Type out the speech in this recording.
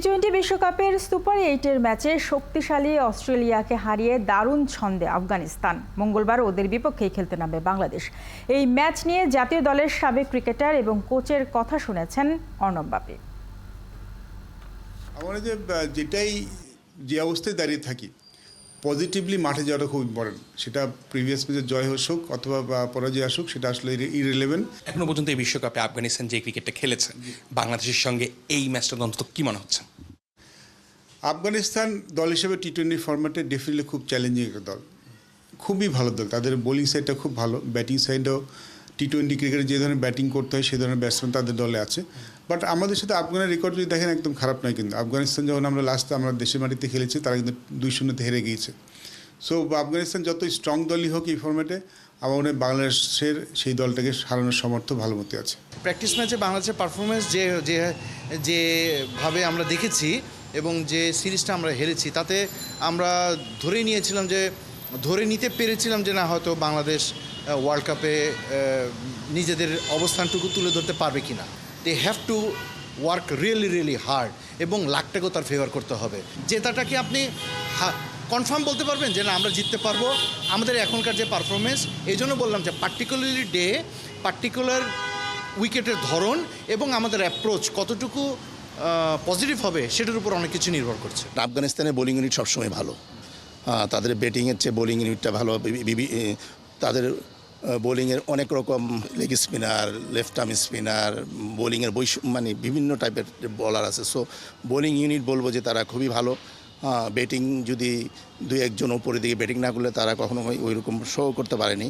টি-20 বিশ্বকাপের সুপার 8-এর ম্যাচে শক্তিশালী অস্ট্রেলিয়াকে হারিয়ে দারুণ ছন্দে আফগানিস্তান। মঙ্গলবার ওদের বিপক্ষেই খেলতে নামবে বাংলাদেশ। এই ম্যাচ নিয়ে জাতীয় দলের সাবেক ক্রিকেটার এবং কোচের কথা শুনেছেন অর্ণব বাপি। আমরা যে অবস্থায় দাঁড়িয়ে থাকি, পজিটিভলি মাঠে যাওয়াটা খুব ইম্পর্টেন্ট। সেটা প্রিভিয়াস ম্যাচে জয় হোক অথবা পরাজয় আসুক, সেটা আসলে ইররিলেভেন্ট। এখনো পর্যন্ত এই বিশ্বকাপে আফগানিস্তান যে ক্রিকেটটা খেলেছে, বাংলাদেশের সঙ্গে এই ম্যাচটা অন্তত কি মনে হচ্ছে? আফগানিস্তান দল হিসেবে টি-20 ফরম্যাটে ডেফিনেটলি খুব চ্যালেঞ্জিং একটা দল, খুবই ভালো দল। তাদের বোলিং সাইডটা খুব ভালো, ব্যাটিং সাইডও টি-20 ক্রিকেটে যে ধরনের ব্যাটিং করতে হয় সেই ধরনের ব্যাটসম্যান তাদের দলে আছে। বাট আমাদের সাথে আফগানের রেকর্ড যদি দেখেন, একদম খারাপ নয়। কিন্তু আফগানিস্তান যখন আমরা আমরা দেশের মাটিতে খেলেছি, তারা কিন্তু 2-0 হেরে গিয়েছে। সো আফগানিস্তান যত স্ট্রং দলই হোক এই ফরম্যাটে, আমার মনে হয় বাংলাদেশের সেই দলটাকে হারানোর সামর্থ্য ভালো মতো আছে। প্র্যাকটিস ম্যাচে বাংলাদেশের পারফরমেন্স যেভাবে আমরা দেখেছি এবং যে সিরিজটা আমরা হেরেছি, তাতে আমরা ধরে নিতে পেরেছিলাম যে না, হয়তো বাংলাদেশ ওয়ার্ল্ড কাপে নিজেদের অবস্থানটুকু তুলে ধরতে পারবে কি না। They have to work really hard এবং লাকটাকেও তার ফেভার করতে হবে। জেতাটাকে আপনি কনফার্ম বলতে পারবেন যে না, আমরা জিততে পারবো আমাদের এখনকার যে পারফরমেন্স। এই জন্য বললাম যে পার্টিকুলার উইকেটের ধরন এবং আমাদের অ্যাপ্রোচ কতটুকু পজিটিভ হবে সেটার উপর অনেক কিছু নির্ভর করছে। আফগানিস্তানের বোলিং ইউনিট সবসময় ভালো, তাদের ব্যাটিংয়ের চেয়ে বোলিং ইউনিটটা ভালো। তাদের বোলিংয়ের অনেক রকম leg spinner, left arm spinner, বোলিংয়ের মানে বিভিন্ন টাইপের বলার আছে। সো বোলিং ইউনিট বলবো যে তারা খুবই ভালো। ব্যাটিং যদি 2-1 জন উপরের দিকে ব্যাটিং না করলে তারা কখনো ওই রকম শো করতে পারেনি।